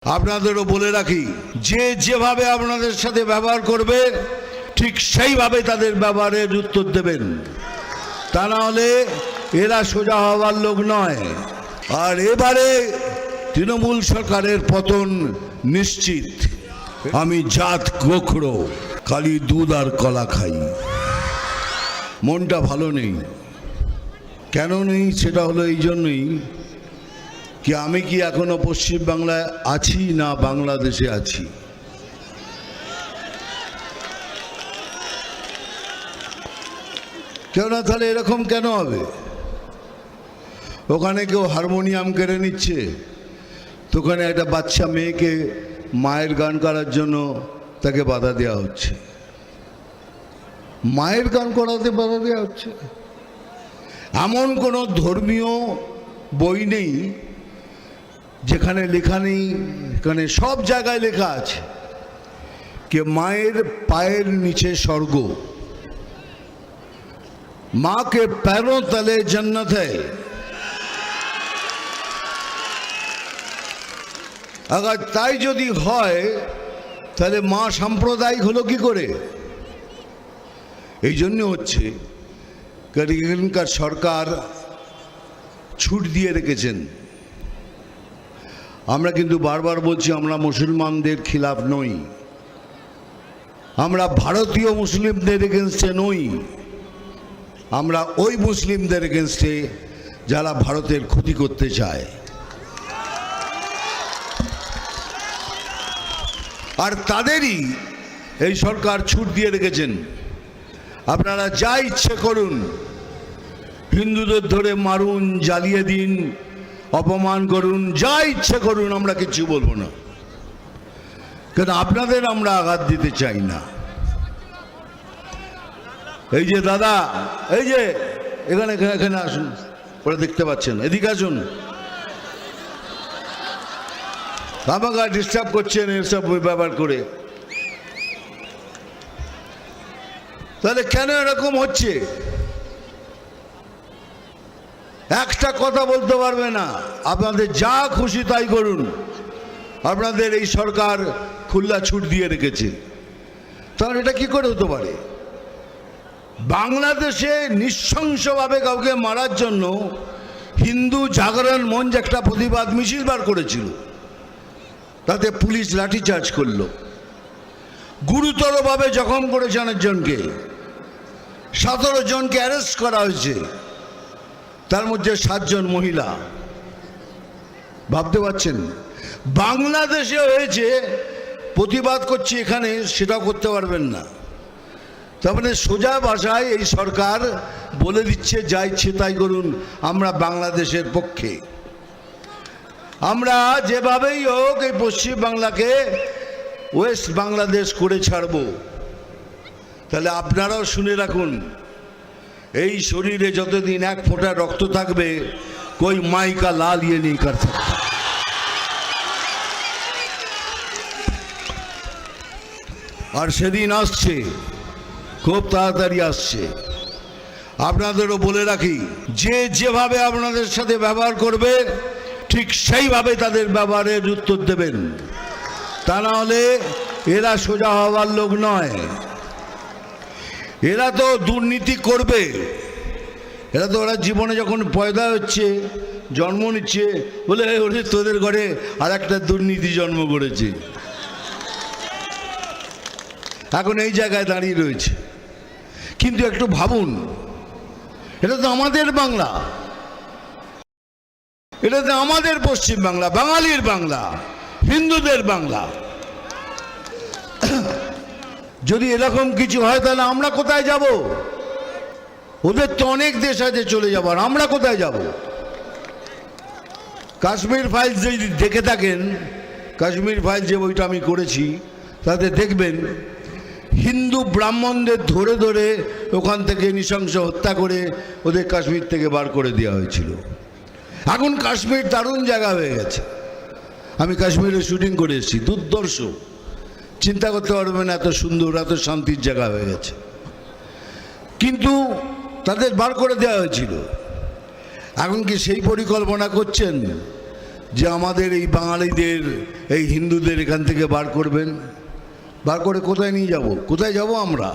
আপনাদেরও বলে রাখি, যে যেভাবে আপনাদের সাথে ব্যবহার করবে ঠিক সেইভাবে তাদের ব্যবহারের উত্তর দেবেন, তা না হলে এরা সোজা হওয়ার লোক নয়। আর এবারে তৃণমূল সরকারের পতন নিশ্চিত। আমি জাত গোখরো, খালি দুধ আর কলা খাই। মনটা ভালো নেই। কেন নেই সেটা হলো এই জন্যই কি আমি কি এখনো পশ্চিম বাংলায় আছি না বাংলাদেশে আছি। কেন না, তাহলে এরকম কেন হবে? ওখানে কেউ হারমোনিয়াম কেড়ে নিচ্ছে, তো ওখানে একটা বাচ্চা মেয়েকে মায়ের গান করার জন্য তাকে বাধা দেওয়া হচ্ছে। মায়ের গান করাতে বাধা দেওয়া হচ্ছে। এমন কোনো ধর্মীয় বই নেই যেখানে লেখা নেই, এখানে সব জায়গায় লেখা আছে যে মায়ের পায়ের নিচে স্বর্গ, माँ के पैरों तले जन्नत है। अगर তাই যদি হয় তাহলে মা সাম্প্রদায়িক হলো কি করে? এই জন্য হচ্ছে এখানকার সরকার ছুট দিয়ে রেখেছেন। আমরা কিন্তু বারবার বলছি আমরা মুসলমানদের খিলাফ নই, আমরা ভারতীয় মুসলিমদের এগেনস্টে নই, আমরা ওই মুসলিমদের এগেনস্টে যারা ভারতের ক্ষতি করতে চায়। আর তাদেরই এই সরকার ছুট দিয়ে রেখেছেন, আপনারা যা ইচ্ছে করুন, হিন্দুদের ধরে মারুন, জ্বালিয়ে দিন, অপমান করুন, যা ইচ্ছে করুন, আমরা কিছু বলবো না, কারণ আপনাদের আমরা আঘাত দিতে চাই না। এই যে দাদা, এই যে এখানে এখানে এখানে আসুন, ওরা দেখতে পাচ্ছেন, এদিকে আসুন। আমাকে ডিস্টার্ব করছেন এসব ব্যবহার করে। তাহলে কেন এরকম হচ্ছে? একটা কথা বলতে পারবে না, আপনাদের যা খুশি তাই করুন, আপনাদের এই সরকার খুল্লা ছুট দিয়ে রেখেছে। তাহলে এটা কি করে হতে পারে? বাংলাদেশে নৃশংসভাবে কাউকে মারার জন্য হিন্দু জাগরণ মঞ্চ একটা প্রতিবাদ মিছিল বার করেছিল, তাতে পুলিশ লাঠিচার্জ করলো, গুরুতরভাবে জখম করেছে অনেকজনকে, 17 জনকে অ্যারেস্ট করা হয়েছে, তার মধ্যে 7 জন মহিলা। ভাবতে পারছেন? বাংলাদেশে হয়েছে, প্রতিবাদ করছি এখানে, সেটাও করতে পারবেন না। তার মানে সোজা ভাষায় এই সরকার বলে দিচ্ছে যা ইচ্ছে তাই করুন, আমরা বাংলাদেশের পক্ষে। আমরা যেভাবেই হোক এই পশ্চিম বাংলাকে ওয়েস্ট বাংলাদেশ করে ছাড়ব। তাহলে আপনারাও শুনে রাখুন, এই শরীরে যতদিন এক ফোঁটা রক্ত থাকবে, কোই মাই কা লাল ইয়ে নেই কর सकता। আর সেদিন আসছে, খুব তাড়াতাড়ি আসছে। আপনাদেরও বলে রাখি, যে যেভাবে আপনাদের সাথে ব্যবহার করবে ঠিক সেইভাবে তাদের ব্যবহারের উত্তর দেবেন, তা না হলে এরা সোজা হওয়ার লোক নয়। এরা তো দুর্নীতি করবে, এরা তো ওরা জীবনে যখন পয়দা হচ্ছে, জন্ম নিচ্ছে, বলে ওরে তোদের ঘরে আর একটা দুর্নীতি জন্ম করেছে, এখন এই জায়গায় দাঁড়িয়ে রয়েছে। কিন্তু একটু ভাবুন, এটা তো আমাদের বাংলা, এটা তো আমাদের পশ্চিম বাংলা, বাঙালির বাংলা, হিন্দুদের বাংলা। যদি এরকম কিছু হয় তাহলে আমরা কোথায় যাব? ওদের তো অনেক দেশ আছে চলে যাবার, আমরা কোথায় যাব? কাশ্মীর ফাইলস যদি দেখে থাকেন, কাশ্মীর ফাইলস যে বইটা আমি করেছি, তাতে দেখবেন হিন্দু ব্রাহ্মণদের ধরে ধরে ওখান থেকে নৃশংস হত্যা করে ওদের কাশ্মীর থেকে বার করে দেওয়া হয়েছিল। এখন কাশ্মীর দারুণ জায়গা হয়ে গেছে। আমি কাশ্মীরে শুটিং করে এসেছি, দুর্ধর্ষ, চিন্তা করতে পারবেন এত সুন্দর, এত শান্তির জায়গা হয়ে গেছে। কিন্তু তাদের বার করে দেওয়া হয়েছিল। এখন কি সেই পরিকল্পনা করছেন যে আমাদের এই বাঙালিদের, এই হিন্দুদের এখান থেকে বার করবেন। বার করে কোথায় নিয়ে যাব? কোথায় যাব আমরা?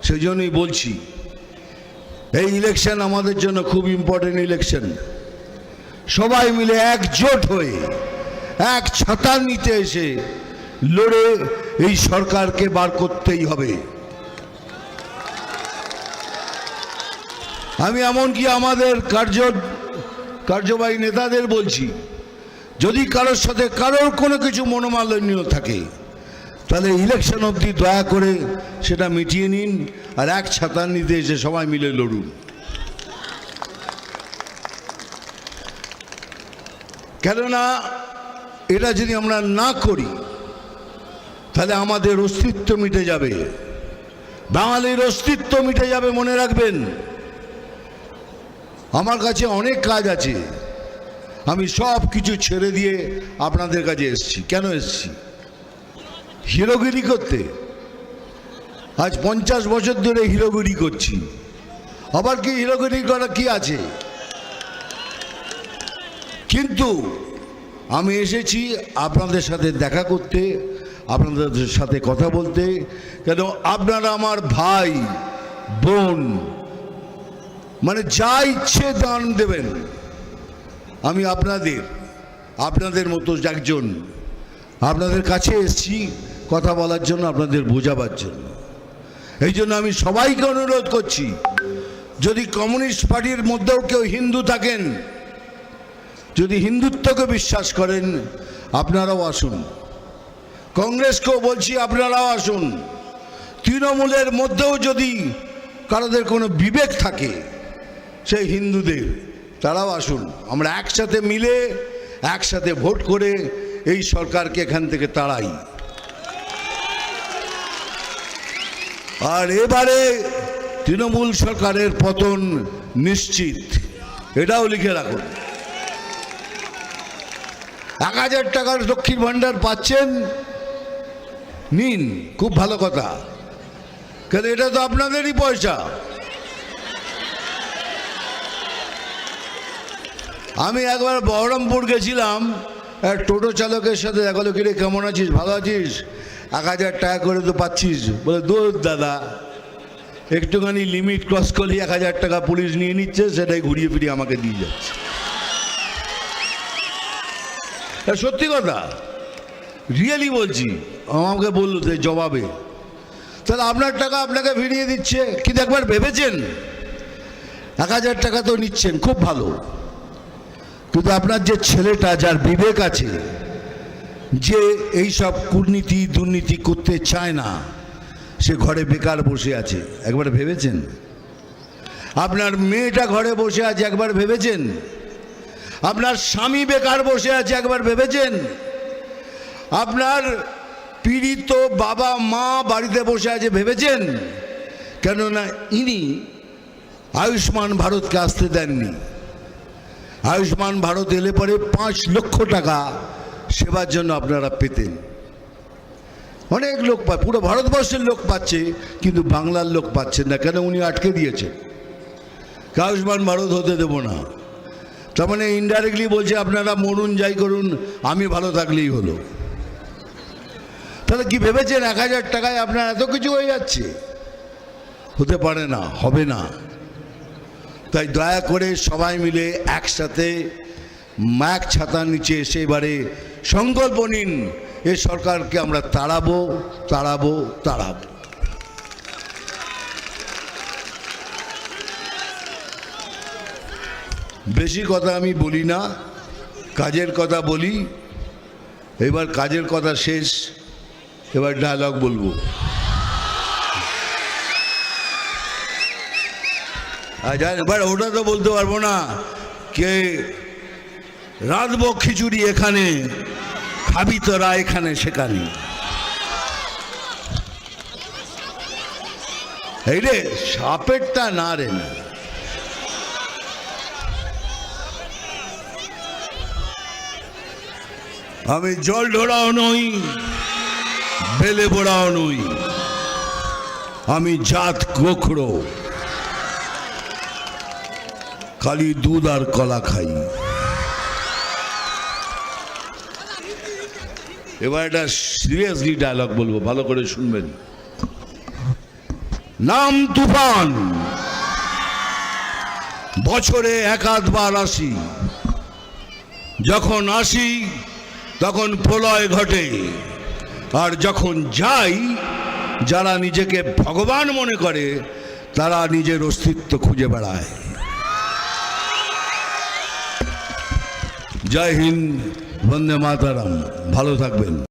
সেই জন্যই বলছি এই ইলেকশন আমাদের জন্য খুব ইম্পর্টেন্ট ইলেকশন। সবাই মিলে একজোট হয়ে এক ছাতার নিচে এসে লড়ে এই সরকারকে বার করতেই হবে। আমি এমনকি আমাদের কার্যবাহী নেতাদের বলছি, যদি কারোর সাথে কারোর কোনো কিছু মনোমালিন্য থাকে তাহলে ইলেকশন অবধি দয়া করে সেটা মিটিয়ে নিন, আর এক ছাতার নিতে এসে সবাই মিলে লড়ুন। কেননা এটা যদি আমরা না করি তাহলে আমাদের অস্তিত্ব মিটে যাবে, বাঙালির অস্তিত্ব মিটে যাবে। মনে রাখবেন, আমার কাছে অনেক কাজ আছে, আমি সব কিছু ছেড়ে দিয়ে আপনাদের কাছে এসেছি। কেন এসেছি? হিরোগিরি করতে। আজ 50 বছর ধরে হিরোগিরি করছি। আবার কি হিরোগিরি করা কি আছে? কিন্তু আমি এসেছি আপনাদের সাথে দেখা করতে, আপনাদের সাথে কথা বলতে। কেন আপনারা আমার ভাই বোন, মানে যা ইচ্ছে দান দেবেন। আমি আপনাদের মতো একজন, আপনাদের কাছে এসেছি কথা বলার জন্য, আপনাদের বোঝাবার জন্য। এই জন্য আমি সবাইকে অনুরোধ করছি, যদি কমিউনিস্ট পার্টির মধ্যেও কেউ হিন্দু থাকেন, যদি হিন্দুত্বকে বিশ্বাস করেন, আপনারাও আসুন। কংগ্রেসকেও বলছি আপনারাও আসুন। তৃণমূলের মধ্যেও যদি কারোদের কোনো বিবেক থাকে সেই হিন্দুদের, তারাও আসুন। আমরা একসাথে মিলে একসাথে ভোট করে এই সরকারকে এখান থেকে তাড়াই। আর এবারে তৃণমূল সরকারের পতন নিশ্চিত, এটাও লিখে রাখুন। 1000 টাকার লক্ষ্মীর ভাণ্ডার পাচ্ছেন, নিন, খুব ভালো কথা। কেন এটা তো আপনাদেরই পয়সা। আমি একবার বহরমপুর গেছিলাম, এক টোটো চালকের সাথে দেখা হলো, কিরে কেমন আছিস, ভালো আছিস, 1000 টাকা করে তো পাচ্ছিস। বলে, দূর দাদা, একটুখানি লিমিট ক্রস করলে 1000 টাকা পুলিশ নিয়ে নিচ্ছে, সেটাই ঘুরিয়ে ফিরিয়ে আমাকে দিয়ে যাচ্ছে। সত্যি কথা, রিয়েলি বলছি। আমাকে বললো জবাবে, তাহলে আপনার টাকা আপনাকে ফিরিয়ে দিচ্ছে। কিন্তু একবার ভেবেছেন, 1000 টাকা তো নিচ্ছেন, খুব ভালো, কিন্তু আপনার যে ছেলেটা, যার বিবেক আছে, যে এই সব কূটনীতি দুর্নীতি করতে চায় না, সে ঘরে বেকার বসে আছে, একবার ভেবেছেন? আপনার মেয়েটা ঘরে বসে আছে, একবার ভেবেছেন? আপনার স্বামী বেকার বসে আছে, একবার ভেবেছেন? আপনার পীড়িত বাবা মা বাড়িতে বসে আছে, ভেবেছেন? কেননা ইনি আয়ুষ্মান ভারতকে আসতে দেননি। আয়ুষ্মান ভারত এলে পরে 5 লক্ষ টাকা সেবার জন্য আপনারা পেতেন। অনেক লোক পায়, পুরো ভারতবর্ষের লোক পাচ্ছে, কিন্তু বাংলার লোক পাচ্ছেন না। কেন? উনি আটকে দিয়েছেন, আয়ুষ্মান ভারত হতে দেব না। তার মানে ইনডাইরেক্টলি বলছে আপনারা মরুন, যাই করুন, আমি ভালো থাকলেই হলো। তাহলে কি ভেবেছেন 1000 টাকায় আপনার এত কিছু হয়ে যাচ্ছে? হতে পারে না, হবে না। তাই দয়া করে সবাই মিলে একসাথে এক ছাতার নিচে এসে এবারে সংকল্প নিন, এ সরকারকে আমরা তাড়াবো, তাড়াবো, তাড়াবো। বেশি কথা আমি বলি না, কাজের কথা বলি। এবার কাজের কথা শেষ, এবার ডায়লগ বলবো। এবার ওটা তো বলতে পারবো না, কে রাঁধবো খিচুড়ি এখানে, খাবি তোরা এখানে সেখানে। এই রে সাপেরটা না রে না। আমি জল ঢোড়াও নই, বেলে বোড়াও নই, আমি জাত গোখরো, খালি দুধ আর কলা খাই। এবার একটা সিরিয়াসলি ডায়লগ বলবো, ভালো করে শুনবেন। নাম তুফান, বছরে এক আধবার আসি, যখন আসি তখন প্রলয় ঘটে, আর যখন যাই যারা নিজেকে ভগবান মনে করে তারা নিজের অস্তিত্ব খুঁজে বেড়ায়। জয় হিন্দ, বন্দে মাতারাম, ভালো থাকবেন।